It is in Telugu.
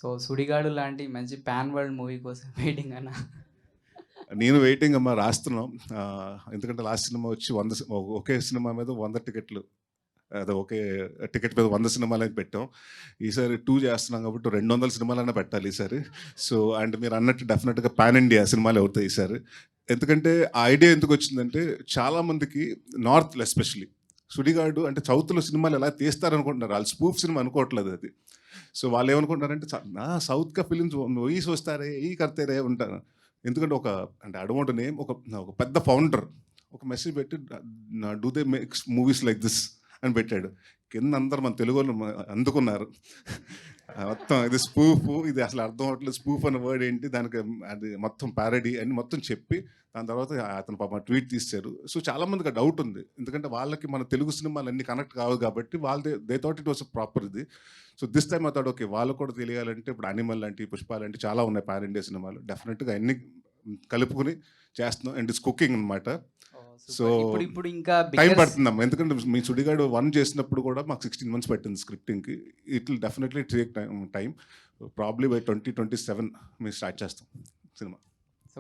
సో 'సుడిగాడు' లాంటి మంచి పాన్ వరల్డ్ మూవీ కోసం వెయిటింగ్ అన్న. నేను వెయిటింగ్ అమ్మా, రాస్తున్నాం. ఎందుకంటే లాస్ట్ సినిమా వచ్చి 100 ఒకే సినిమా మీద 100 టికెట్లు, అదే ఒకే టికెట్ మీద 100 సినిమాలని పెట్టాం. ఈసారి 2 చేస్తున్నాం కాబట్టి 200 సినిమాలైనా పెట్టాలి ఈసారి. సో అండ్ మీరు అన్నట్టు డెఫినెట్గా పాన్ ఇండియా సినిమాలు అవుతాయి ఈసారి. ఎందుకంటే ఆ ఐడియా ఎందుకు వచ్చిందంటే, చాలామందికి నార్త్లో ఎస్పెషలీ సుడిగాడు అంటే సౌత్లో సినిమాలు ఎలా తీస్తారనుకుంటున్నారు, వాళ్ళు స్పూఫ్ సినిమా అనుకోవట్లేదు అది. సో వాళ్ళు ఏమనుకుంటారంటే సౌత్ కా ఫిలిమ్స్ వయసు వస్తారే ఈ కర్తేరే ఉంటారు. ఎందుకంటే ఒక అంటే అడవంట నేమ్ ఒక పెద్ద ఫౌండర్ ఒక మెసేజ్ పెట్టి do they makes movies like this అని పెట్టాడు. కింద అందరు మన తెలుగు వాళ్ళు అందుకున్నారు. మొత్తం ఇది స్పూఫ్, ఇది అసలు అర్థం అవ్వట్లేదు, స్పూఫ్ అనే వర్డ్ ఏంటి, దానికి అది మొత్తం ప్యారడీ అని మొత్తం చెప్పి దాని తర్వాత అతను పాప ట్వీట్ తీశారు. సో చాలా మందికి ఆ డౌట్ ఉంది, ఎందుకంటే వాళ్ళకి మన తెలుగు సినిమాలు అన్ని కనెక్ట్ కావు కాబట్టి వాళ్ళు they thought it was proper ఇది. సో దిస్ టైమ్ అతడు ఓకే వాళ్ళు కూడా తెలియాలంటే ఇప్పుడు అనిమల్ లాంటి, పుష్ప లాంటి చాలా ఉన్నాయి పాన్ ఇండియా సినిమాలు, డెఫినెట్గా అన్ని కలుపుకుని చేస్తున్నాం. అండ్ ఇట్స్ కుకింగ్ అనమాట. సో ఇప్పుడు ఇంకా టైం పడుతుందమ్మా, ఎందుకంటే మీ సుడిగాడు 1 చేసినప్పుడు కూడా మాకు 16 months పట్టింది స్క్రిప్టింగ్కి. It will definitely take time. Probably by 2027 మేము స్టార్ట్ చేస్తాం సినిమా.